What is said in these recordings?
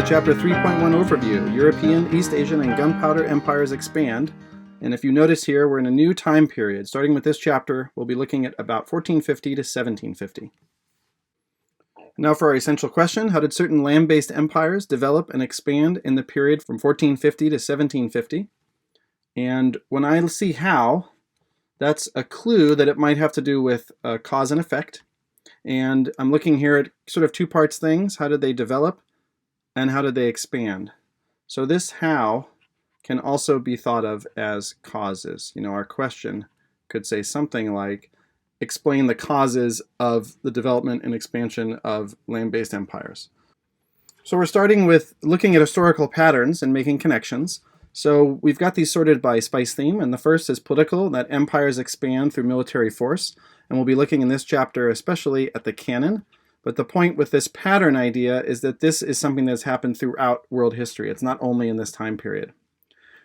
the Chapter 3.1 overview, European, East Asian, and Gunpowder Empires Expand. And if you notice here, we're in a new time period. Starting with this chapter, we'll be looking at about 1450 to 1750. Now for our essential question, how did certain land-based empires develop and expand in the period from 1450 to 1750? And when I see how, that's a clue that it might have to do with cause and effect. And I'm looking here at sort of two parts things. How did they develop and how did they expand? So this how can also be thought of as causes. You know, our question could say something like, explain the causes of the development and expansion of land-based empires. So we're starting with looking at historical patterns and making connections. So we've got these sorted by spice theme, and the first is political, that empires expand through military force. And we'll be looking in this chapter especially at the canon. But the point with this pattern idea is that this is something that's happened throughout world history. It's not only in this time period.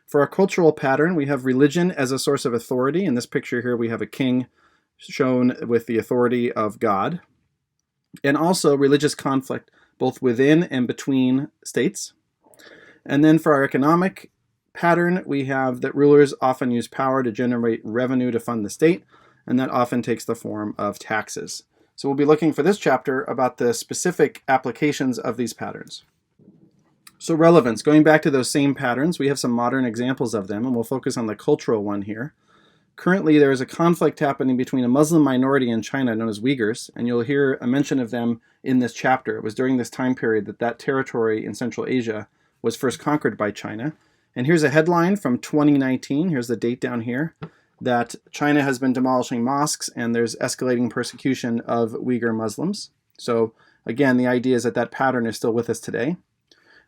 For a cultural pattern, we have religion as a source of authority. In this picture here, we have a king shown with the authority of God. And also religious conflict, both within and between states. And then for our economic pattern, we have that rulers often use power to generate revenue to fund the state. And that often takes the form of taxes. So we'll be looking for this chapter about the specific applications of these patterns. So relevance, going back to those same patterns, we have some modern examples of them, and we'll focus on the cultural one here. Currently, there is a conflict happening between a Muslim minority in China known as Uyghurs, and you'll hear a mention of them in this chapter. It was during this time period that that territory in Central Asia was first conquered by China. And here's a headline from 2019, here's the date down here, that China has been demolishing mosques and there's escalating persecution of Uyghur Muslims. So again, the idea is that that pattern is still with us today.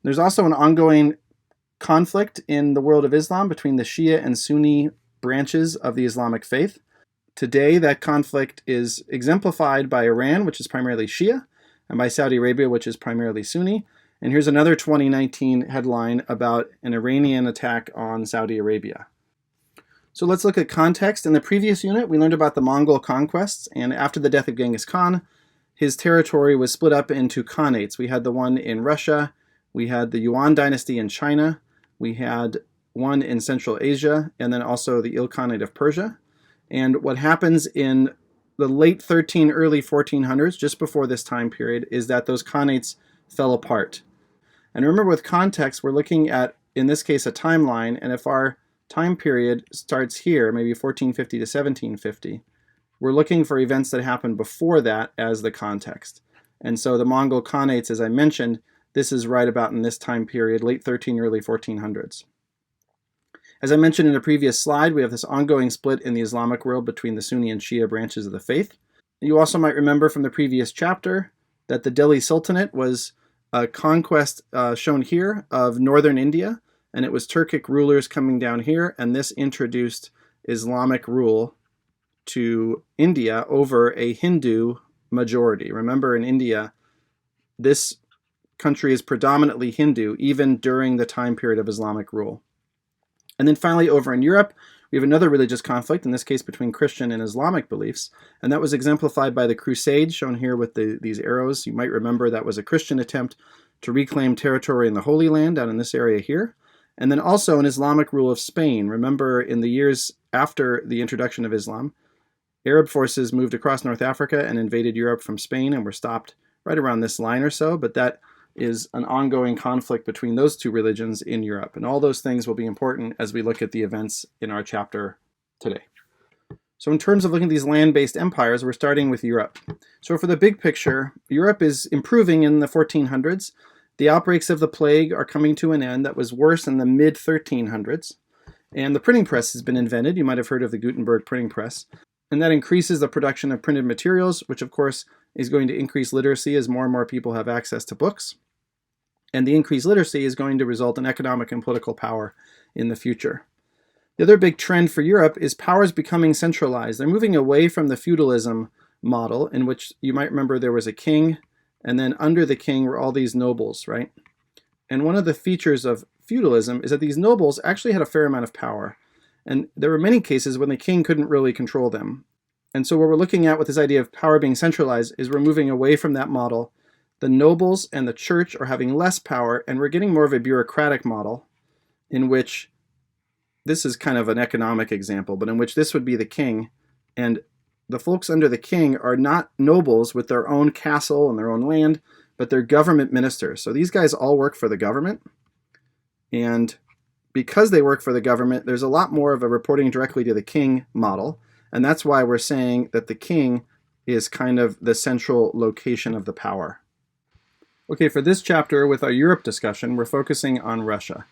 There's also an ongoing conflict in the world of Islam between the Shia and Sunni branches of the Islamic faith. Today, that conflict is exemplified by Iran, which is primarily Shia, and by Saudi Arabia, which is primarily Sunni. And here's another 2019 headline about an Iranian attack on Saudi Arabia. So let's look at context. In the previous unit, we learned about the Mongol conquests, and after the death of Genghis Khan, his territory was split up into khanates. We had the one in Russia, we had the Yuan dynasty in China, we had one in Central Asia, and then also the Ilkhanate of Persia. And what happens in the late 13, early 1400s, just before this time period, is that those khanates fell apart. And remember, with context, we're looking at, in this case, a timeline, and if our time period starts here, maybe 1450 to 1750, we're looking for events that happened before that as the context. And so the Mongol Khanates, as I mentioned, this is right about in this time period, late 13, early 1400s. As I mentioned in a previous slide, we have this ongoing split in the Islamic world between the Sunni and Shia branches of the faith. You also might remember from the previous chapter that the Delhi Sultanate was a conquest shown here of northern India, and it was Turkic rulers coming down here, and this introduced Islamic rule to India over a Hindu majority. Remember, in India, this country is predominantly Hindu, even during the time period of Islamic rule. And then finally, over in Europe, we have another religious conflict, in this case between Christian and Islamic beliefs, and that was exemplified by the Crusades, shown here with these arrows. You might remember that was a Christian attempt to reclaim territory in the Holy Land, down in this area here. And then also an Islamic rule of Spain. Remember, in the years after the introduction of Islam, Arab forces moved across North Africa and invaded Europe from Spain and were stopped right around this line or so, but that is an ongoing conflict between those two religions in Europe. And all those things will be important as we look at the events in our chapter today. So in terms of looking at these land-based empires, we're starting with Europe. So for the big picture, Europe is improving in the 1400s. The outbreaks of the plague are coming to an end that was worse in the mid-1300s. And the printing press has been invented. You might have heard of the Gutenberg printing press. And that increases the production of printed materials, which of course is going to increase literacy as more and more people have access to books. And the increased literacy is going to result in economic and political power in the future. The other big trend for Europe is powers becoming centralized. They're moving away from the feudalism model, in which you might remember there was a king, and then under the king were all these nobles, right? And one of the features of feudalism is that these nobles actually had a fair amount of power. And there were many cases when the king couldn't really control them. And so what we're looking at with this idea of power being centralized is we're moving away from that model the nobles and the church are having less power, and we're getting more of a bureaucratic model in which this is kind of an economic example, but in which this would be the king, and the folks under the king are not nobles with their own castle and their own land, but they're government ministers. So these guys all work for the government, and because they work for the government, there's a lot more of a reporting directly to the king model, and that's why we're saying that the king is kind of the central location of the power. Okay, for this chapter with our Europe discussion, we're focusing on Russia.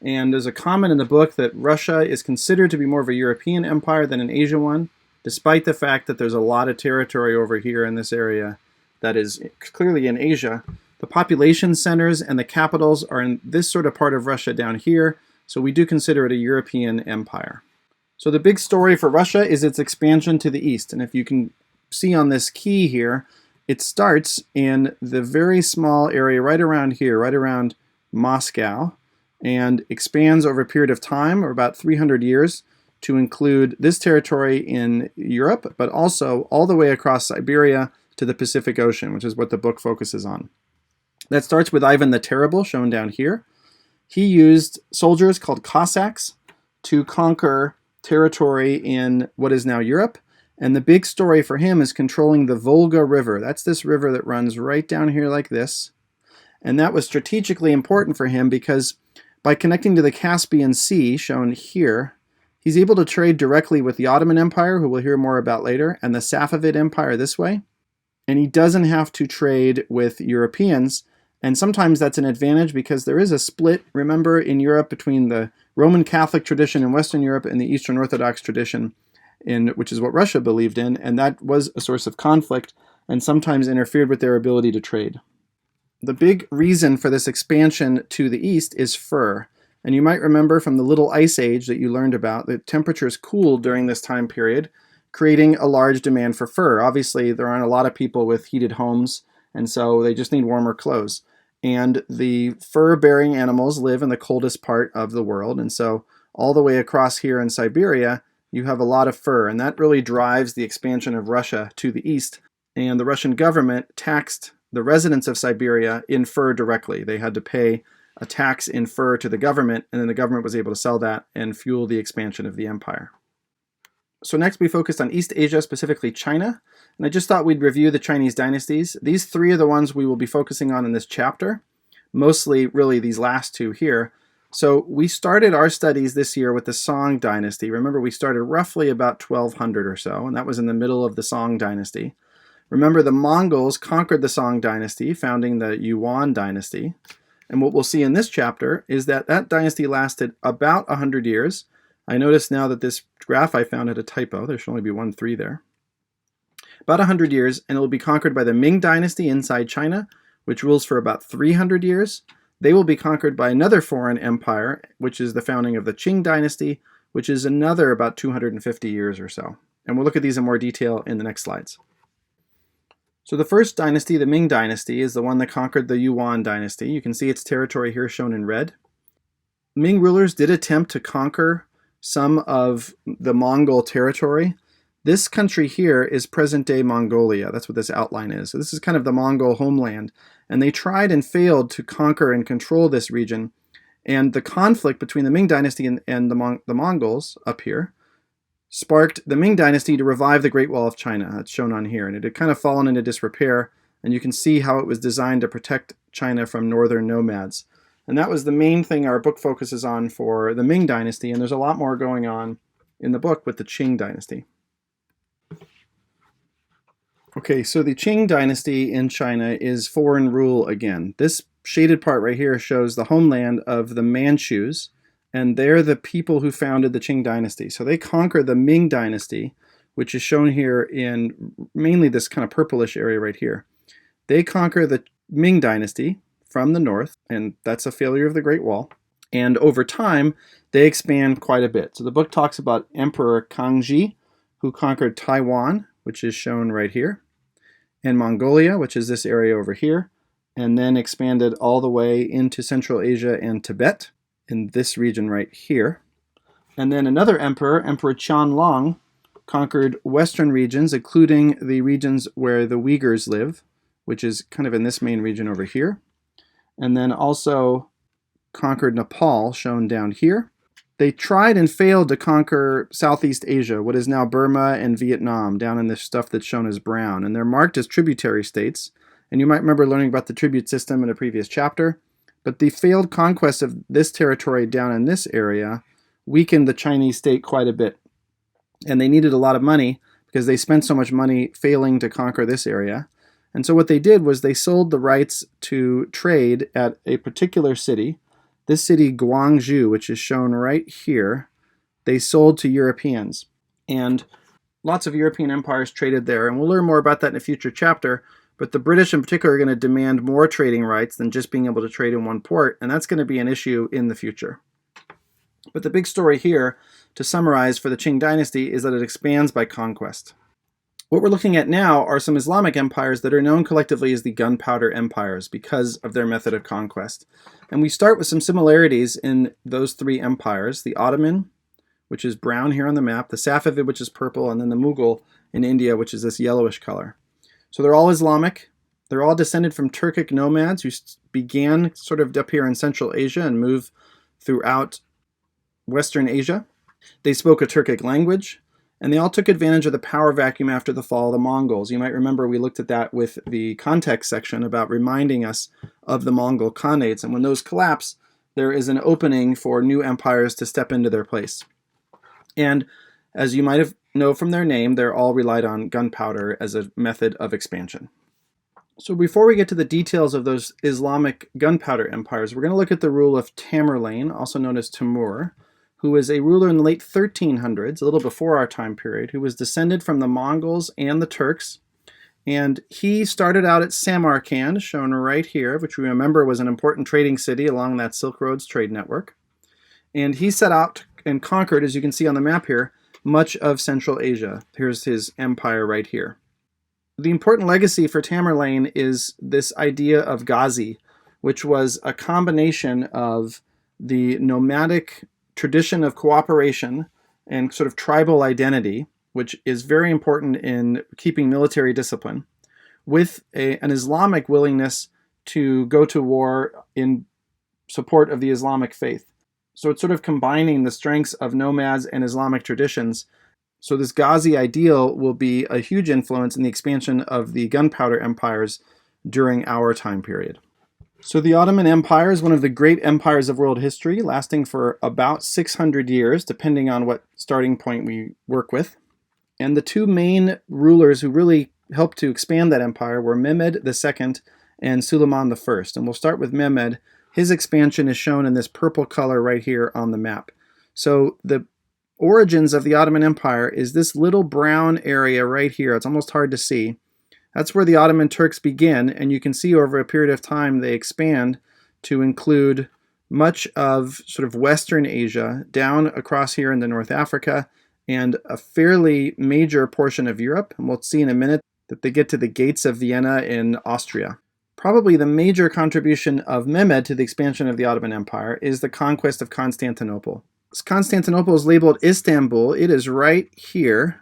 And there's a comment in the book that Russia is considered to be more of a European empire than an Asian one, despite the fact that there's a lot of territory over here in this area that is clearly in Asia. The population centers and the capitals are in this sort of part of Russia down here, so we do consider it a European empire. So the big story for Russia is its expansion to the east, and if you can see on this key here, it starts in the very small area right around here, right around Moscow, and expands over a period of time, or about 300 years, to include this territory in Europe, but also all the way across Siberia to the Pacific Ocean, which is what the book focuses on. That starts with Ivan the Terrible, shown down here. He used soldiers called Cossacks to conquer territory in what is now Europe, and the big story for him is controlling the Volga River. That's this river that runs right down here like this, and that was strategically important for him because by connecting to the Caspian Sea, shown here, he's able to trade directly with the Ottoman Empire, who we'll hear more about later, and the Safavid Empire this way. And he doesn't have to trade with Europeans, and sometimes that's an advantage because there is a split, remember, in Europe between the Roman Catholic tradition in Western Europe and the Eastern Orthodox tradition, which is what Russia believed in, and that was a source of conflict and sometimes interfered with their ability to trade. The big reason for this expansion to the east is fur. And you might remember from the Little Ice Age that you learned about that temperatures cooled during this time period, creating a large demand for fur. Obviously, there aren't a lot of people with heated homes, and so they just need warmer clothes. And the fur-bearing animals live in the coldest part of the world, and so all the way across here in Siberia, you have a lot of fur, and that really drives the expansion of Russia to the east. And the Russian government taxed the residents of Siberia in fur directly. They had to pay a tax in fur to the government, and then the government was able to sell that and fuel the expansion of the empire. So next we focused on East Asia, specifically China, and I just thought we'd review the Chinese dynasties. These three are the ones we will be focusing on in this chapter, mostly really these last two here. So we started our studies this year with the Song dynasty. Remember, we started roughly about 1200 or so, and that was in the middle of the Song dynasty. Remember, the Mongols conquered the Song dynasty, founding the Yuan dynasty. And what we'll see in this chapter is that that dynasty lasted about 100 years. I notice now that this graph I found had a typo. There should only be 1 3 there. About 100 years, and it will be conquered by the Ming dynasty inside China, which rules for about 300 years. They will be conquered by another foreign empire, which is the founding of the Qing dynasty, which is another about 250 years or so. And we'll look at these in more detail in the next slides. So the first dynasty, the Ming dynasty, is the one that conquered the Yuan dynasty. You can see its territory here shown in red. Ming rulers did attempt to conquer some of the Mongol territory. This country here is present-day Mongolia. That's what this outline is. So this is kind of the Mongol homeland. And they tried and failed to conquer and control this region. And the conflict between the Ming dynasty and the Mongols up here sparked the Ming dynasty to revive the Great Wall of China. That's shown on here. And it had kind of fallen into disrepair. And you can see how it was designed to protect China from northern nomads. And that was the main thing our book focuses on for the Ming dynasty. And there's a lot more going on in the book with the Qing dynasty. Okay, so the Qing dynasty in China is foreign rule again. This shaded part right here shows the homeland of the Manchus, and they're the people who founded the Qing dynasty. So they conquer the Ming dynasty, which is shown here in mainly this kind of purplish area right here. They conquer the Ming dynasty from the north, and that's a failure of the Great Wall. And over time, they expand quite a bit. So the book talks about Emperor Kangxi, who conquered Taiwan, which is shown right here, and Mongolia, which is this area over here, and then expanded all the way into Central Asia and Tibet, in this region right here. And then another emperor, Emperor Qianlong, conquered western regions, including the regions where the Uyghurs live, which is kind of in this main region over here, and then also conquered Nepal, shown down here. They tried and failed to conquer Southeast Asia, what is now Burma and Vietnam, down in this stuff that's shown as brown. And they're marked as tributary states. And you might remember learning about the tribute system in a previous chapter. But the failed conquest of this territory down in this area weakened the Chinese state quite a bit. And they needed a lot of money because they spent so much money failing to conquer this area. And so what they did was they sold the rights to trade at a particular city. This city, Guangzhou, which is shown right here, they sold to Europeans. And lots of European empires traded there. And we'll learn more about that in a future chapter. But the British in particular are going to demand more trading rights than just being able to trade in one port. And that's going to be an issue in the future. But the big story here, to summarize for the Qing dynasty, is that it expands by conquest. What we're looking at now are some Islamic empires that are known collectively as the gunpowder empires because of their method of conquest. And we start with some similarities in those three empires: the Ottoman, which is brown here on the map, the Safavid, which is purple, and then the Mughal in India, which is this yellowish color. So they're all Islamic. They're all descended from Turkic nomads who began sort of up here in Central Asia and moved throughout Western Asia. They spoke a Turkic language. And they all took advantage of the power vacuum after the fall of the Mongols. You might remember we looked at that with the context section about reminding us of the Mongol Khanates. And when those collapse, there is an opening for new empires to step into their place. And as you might have know from their name, they're all relied on gunpowder as a method of expansion. So before we get to the details of those Islamic gunpowder empires, we're going to look at the rule of Tamerlane, also known as Timur, who was a ruler in the late 1300s, a little before our time period, who was descended from the Mongols and the Turks. And he started out at Samarkand, shown right here, which we remember was an important trading city along that Silk Road's trade network. And he set out and conquered, as you can see on the map here, much of Central Asia. Here's his empire right here. The important legacy for Tamerlane is this idea of Ghazi, which was a combination of the nomadic tradition of cooperation and sort of tribal identity, which is very important in keeping military discipline, with an Islamic willingness to go to war in support of the Islamic faith. So it's sort of combining the strengths of nomads and Islamic traditions. So this Ghazi ideal will be a huge influence in the expansion of the gunpowder empires during our time period. So the Ottoman Empire is one of the great empires of world history, lasting for about 600 years, depending on what starting point we work with. And the two main rulers who really helped to expand that empire were Mehmed II and Suleiman I. And we'll start with Mehmed. His expansion is shown in this purple color right here on the map. So the origins of the Ottoman Empire is this little brown area right here. It's almost hard to see. That's where the Ottoman Turks begin, and you can see over a period of time they expand to include much of sort of Western Asia, down across here into North Africa, and a fairly major portion of Europe. And we'll see in a minute that they get to the gates of Vienna in Austria. Probably the major contribution of Mehmed to the expansion of the Ottoman Empire is the conquest of Constantinople. Constantinople is labeled Istanbul. It is right here.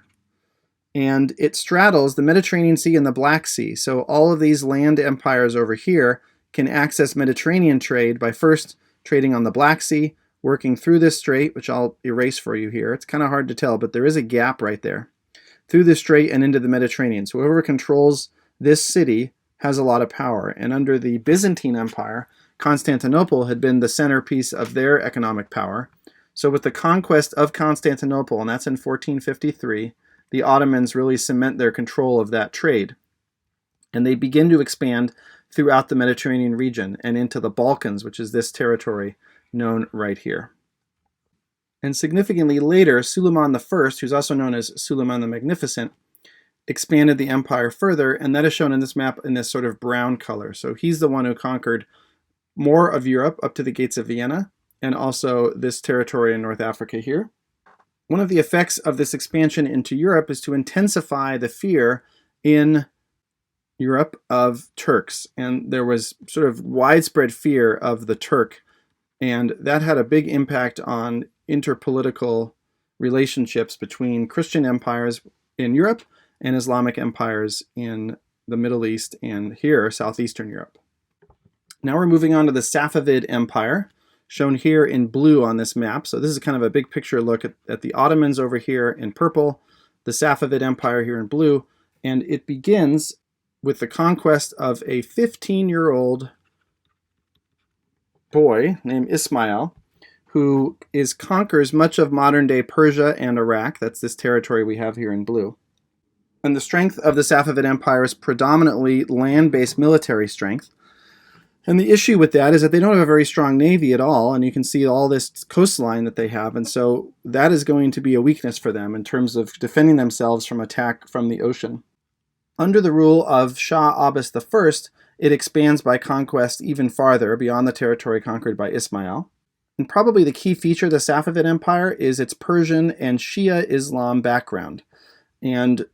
And it straddles the Mediterranean Sea and the Black Sea. So all of these land empires over here can access Mediterranean trade by first trading on the Black Sea, working through this strait, which I'll erase for you here. It's kind of hard to tell, but there is a gap right there, through this strait and into the Mediterranean. So whoever controls this city has a lot of power. And under the Byzantine Empire, Constantinople had been the centerpiece of their economic power. So with the conquest of Constantinople, and that's in 1453, the Ottomans really cement their control of that trade. And they begin to expand throughout the Mediterranean region and into the Balkans, which is this territory known right here. And significantly later, Suleiman I, who's also known as Suleiman the Magnificent, expanded the empire further, and that is shown in this map in this sort of brown color. So he's the one who conquered more of Europe up to the gates of Vienna, and also this territory in North Africa here. One of the effects of this expansion into Europe is to intensify the fear in Europe of Turks. And there was sort of widespread fear of the Turk. And that had a big impact on interpolitical relationships between Christian empires in Europe and Islamic empires in the Middle East, and here, southeastern Europe. Now we're moving on to the Safavid Empire, shown here in blue on this map. So this is kind of a big picture look at the Ottomans over here in purple, the Safavid Empire here in blue, and it begins with the conquest of a 15-year-old boy named Ismail, who conquers much of modern-day Persia and Iraq. That's this territory we have here in blue. And the strength of the Safavid Empire is predominantly land-based military strength. And the issue with that is that they don't have a very strong navy at all, and you can see all this coastline that they have, and so that is going to be a weakness for them in terms of defending themselves from attack from the ocean. Under the rule of Shah Abbas I, it expands by conquest even farther beyond the territory conquered by Ismail. And probably the key feature of the Safavid Empire is its Persian and Shia Islam background. And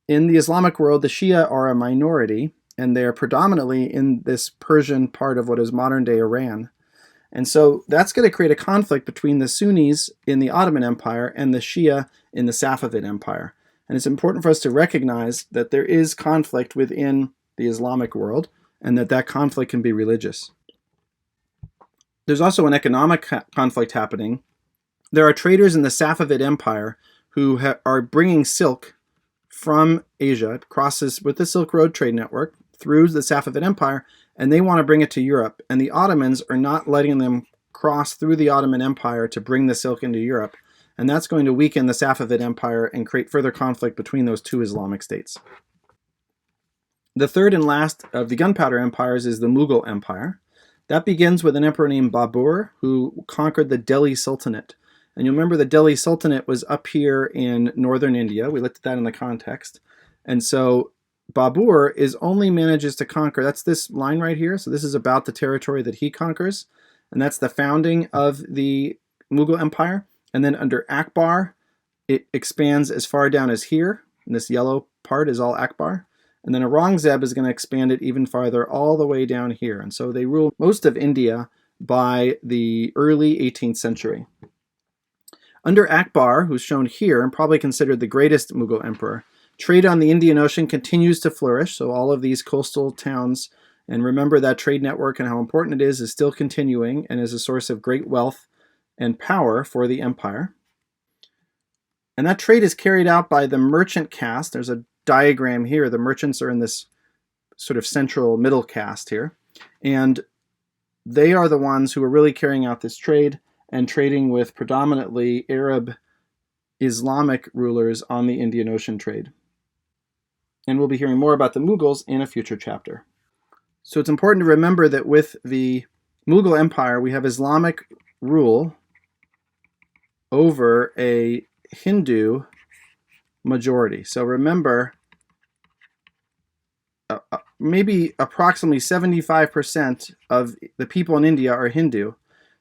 in the Islamic world, the Shia are a minority, and they are predominantly in this Persian part of what is modern-day Iran. And so that's going to create a conflict between the Sunnis in the Ottoman Empire and the Shia in the Safavid Empire. And it's important for us to recognize that there is conflict within the Islamic world, and that conflict can be religious. There's also an economic conflict happening. There are traders in the Safavid Empire who are bringing silk from Asia, crosses with the Silk Road trade network through the Safavid Empire, and they want to bring it to Europe. And the Ottomans are not letting them cross through the Ottoman Empire to bring the silk into Europe. And that's going to weaken the Safavid Empire and create further conflict between those two Islamic states. The third and last of the gunpowder empires is the Mughal Empire. That begins with an emperor named Babur, who conquered the Delhi Sultanate. And you'll remember the Delhi Sultanate was up here in northern India. We looked at that in the context. And so Babur only manages to conquer, that's this line right here. So this is about the territory that he conquers. And that's the founding of the Mughal Empire. And then under Akbar, it expands as far down as here. And this yellow part is all Akbar. And then Aurangzeb is going to expand it even farther all the way down here. And so they rule most of India by the early 18th century. Under Akbar, who's shown here and probably considered the greatest Mughal emperor, trade on the Indian Ocean continues to flourish. So all of these coastal towns, and remember that trade network and how important it is still continuing and is a source of great wealth and power for the empire. And that trade is carried out by the merchant caste. There's a diagram here. The merchants are in this sort of central middle caste here. And they are the ones who are really carrying out this trade and trading with predominantly Arab Islamic rulers on the Indian Ocean trade. And we'll be hearing more about the Mughals in a future chapter. So it's important to remember that with the Mughal Empire, we have Islamic rule over a Hindu majority. So remember, maybe approximately 75% of the people in India are Hindu.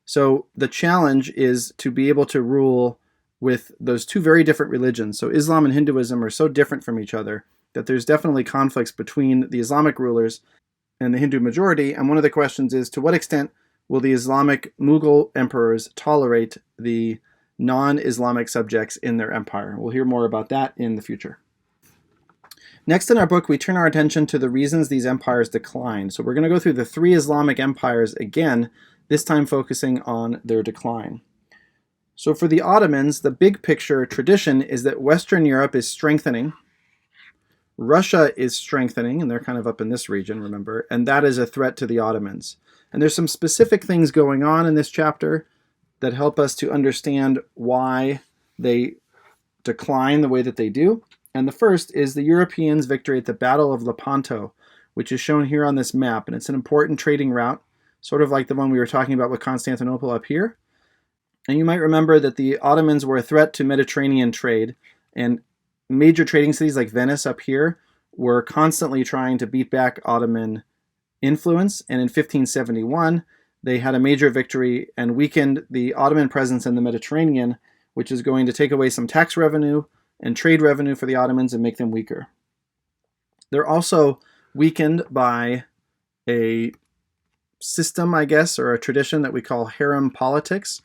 So the challenge is to be able to rule with those two very different religions. So Islam and Hinduism are so different from each other that there's definitely conflicts between the Islamic rulers and the Hindu majority. And one of the questions is, to what extent will the Islamic Mughal emperors tolerate the non-Islamic subjects in their empire? We'll hear more about that in the future. Next in our book, we turn our attention to the reasons these empires declined. So we're going to go through the three Islamic empires again, this time focusing on their decline. So for the Ottomans, the big picture tradition is that Western Europe is strengthening, Russia is strengthening, and they're kind of up in this region, remember, and that is a threat to the Ottomans. And there's some specific things going on in this chapter that help us to understand why they decline the way that they do. And the first is the Europeans' victory at the Battle of Lepanto, which is shown here on this map. And it's an important trading route, sort of like the one we were talking about with Constantinople up here. And you might remember that the Ottomans were a threat to Mediterranean trade, and major trading cities like Venice up here were constantly trying to beat back Ottoman influence. And in 1571, they had a major victory and weakened the Ottoman presence in the Mediterranean, which is going to take away some tax revenue and trade revenue for the Ottomans and make them weaker. They're also weakened by a system, I guess, or a tradition that we call harem politics.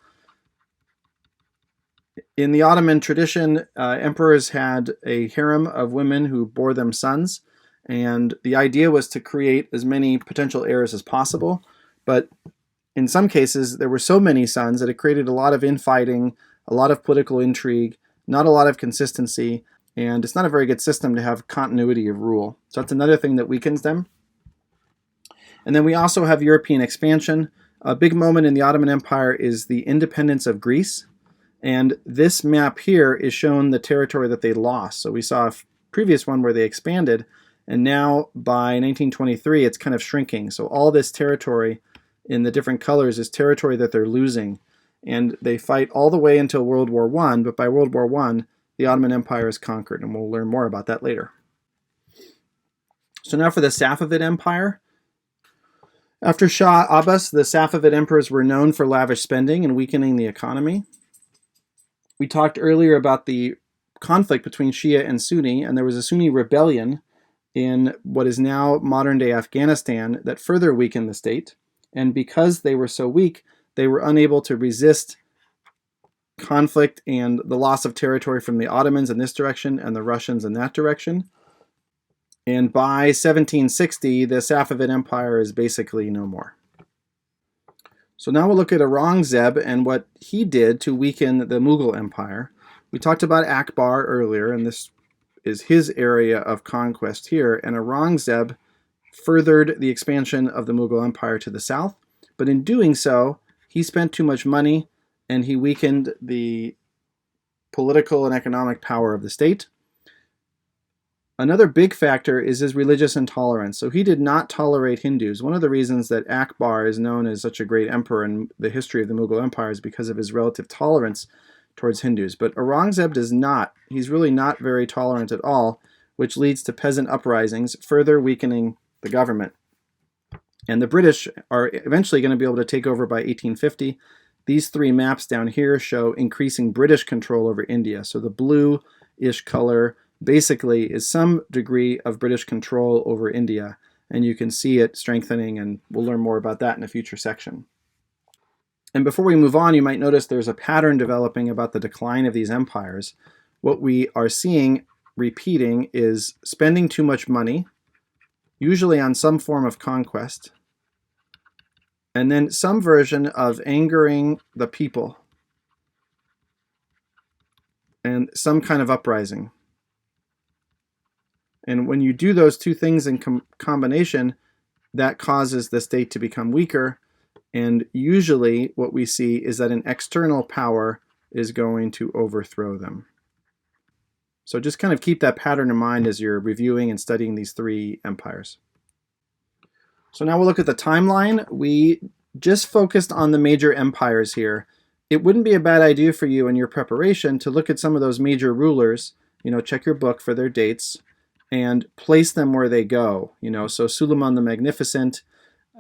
In the Ottoman tradition, emperors had a harem of women who bore them sons, And the idea was to create as many potential heirs as possible. But in some cases, there were so many sons that it created a lot of infighting, a lot of political intrigue, not a lot of consistency, and it's not a very good system to have continuity of rule. So that's another thing that weakens them. And then we also have European expansion. A big moment in the Ottoman Empire is the independence of Greece. And this map here is shown the territory that they lost. So we saw a previous one where they expanded, and now by 1923 it's kind of shrinking. So all this territory in the different colors is territory that they're losing. And they fight all the way until World War I, but by World War I, the Ottoman Empire is conquered, and we'll learn more about that later. So now for the Safavid Empire. After Shah Abbas, the Safavid emperors were known for lavish spending and weakening the economy. We talked earlier about the conflict between Shia and Sunni, and there was a Sunni rebellion in what is now modern-day Afghanistan that further weakened the state. And because they were so weak, they were unable to resist conflict and the loss of territory from the Ottomans in this direction and the Russians in that direction. And by 1760, the Safavid Empire is basically no more. So now we'll look at Aurangzeb and what he did to weaken the Mughal Empire. We talked about Akbar earlier, and this is his area of conquest here. And Aurangzeb furthered the expansion of the Mughal Empire to the south. But in doing so, he spent too much money and he weakened the political and economic power of the state. Another big factor is his religious intolerance. So he did not tolerate Hindus. One of the reasons that Akbar is known as such a great emperor in the history of the Mughal Empire is because of his relative tolerance towards Hindus. But Aurangzeb does not. He's really not very tolerant at all, which leads to peasant uprisings, further weakening the government. And the British are eventually going to be able to take over by 1850. These three maps down here show increasing British control over India. So the blue-ish color basically is some degree of British control over India, and you can see it strengthening, and we'll learn more about that in a future section. And before we move on, you might notice there's a pattern developing about the decline of these empires. What we are seeing repeating is spending too much money, usually on some form of conquest, and then some version of angering the people and some kind of uprising. And when you do those two things in combination, that causes the state to become weaker. And usually what we see is that an external power is going to overthrow them. So just kind of keep that pattern in mind as you're reviewing and studying these three empires. So now we'll look at the timeline. We just focused on the major empires here. It wouldn't be a bad idea for you in your preparation to look at some of those major rulers, check your book for their dates, and place them where they go. So Suleiman the Magnificent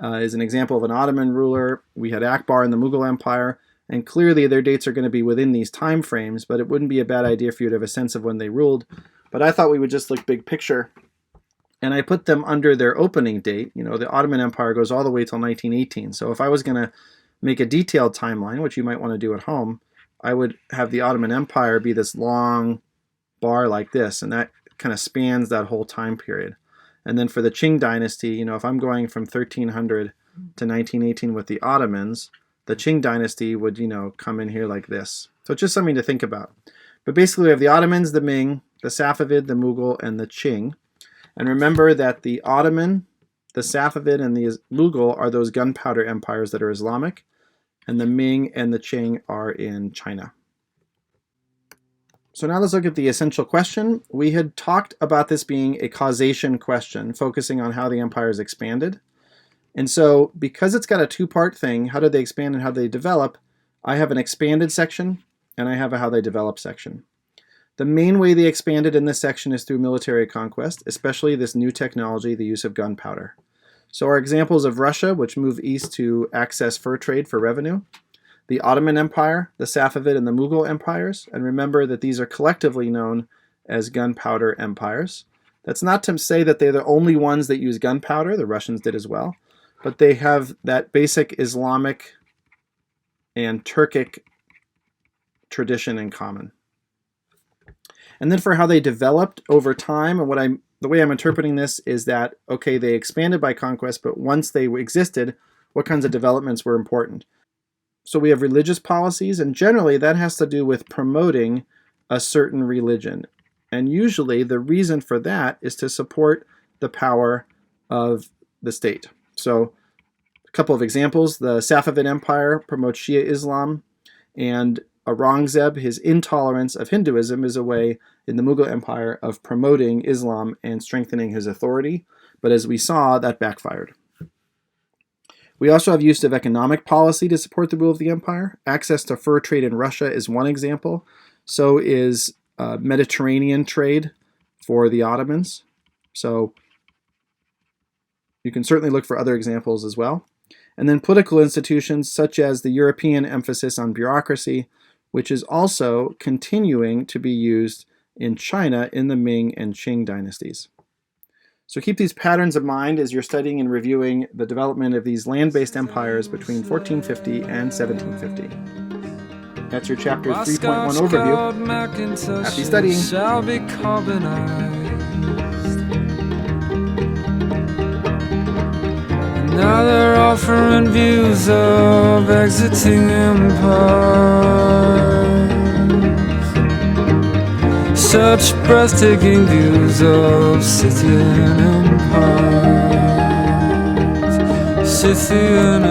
is an example of an Ottoman ruler. We had Akbar in the Mughal Empire, and clearly their dates are going to be within these time frames, but it wouldn't be a bad idea for you to have a sense of when they ruled. But I thought we would just look big picture, and I put them under their opening date. The Ottoman Empire goes all the way till 1918. So if I was going to make a detailed timeline, which you might want to do at home, I would have the Ottoman Empire be this long bar like this, and that kind of spans that whole time period. And then for the Qing dynasty, if I'm going from 1300 to 1918 with the Ottomans, the Qing dynasty would, come in here like this. So it's just something to think about. But basically we have the Ottomans, the Ming, the Safavid, the Mughal, and the Qing. And remember that the Ottoman, the Safavid, and the Mughal are those gunpowder empires that are Islamic, and the Ming and the Qing are in China. So now let's look at the essential question. We had talked about this being a causation question, focusing on how the empires expanded. And so because it's got a two-part thing, how did they expand and how did they develop, I have an expanded section and I have a how they develop section. The main way they expanded in this section is through military conquest, especially this new technology, the use of gunpowder. So our examples of Russia, which moved east to access fur trade for revenue, the Ottoman Empire, the Safavid, and the Mughal empires, and remember that these are collectively known as gunpowder empires. That's not to say that they're the only ones that use gunpowder, the Russians did as well, but they have that basic Islamic and Turkic tradition in common. And then for how they developed over time, and what I the way I'm interpreting this is that, okay, they expanded by conquest, but once they existed, what kinds of developments were important? So we have religious policies, and generally that has to do with promoting a certain religion. And usually the reason for that is to support the power of the state. So a couple of examples: the Safavid Empire promotes Shia Islam, and Aurangzeb, his intolerance of Hinduism, is a way in the Mughal Empire of promoting Islam and strengthening his authority. But as we saw, that backfired. We also have use of economic policy to support the rule of the empire. Access to fur trade in Russia is one example. So is Mediterranean trade for the Ottomans. So you can certainly look for other examples as well. And then political institutions such as the European emphasis on bureaucracy, which is also continuing to be used in China in the Ming and Qing dynasties. So keep these patterns in mind as you're studying and reviewing the development of these land-based empires between 1450 and 1750. That's your chapter 3.1 overview. Happy studying! Shall be carbonized. Now they're offering views of exiting empires. Such breathtaking views of Scythian empires. Scythian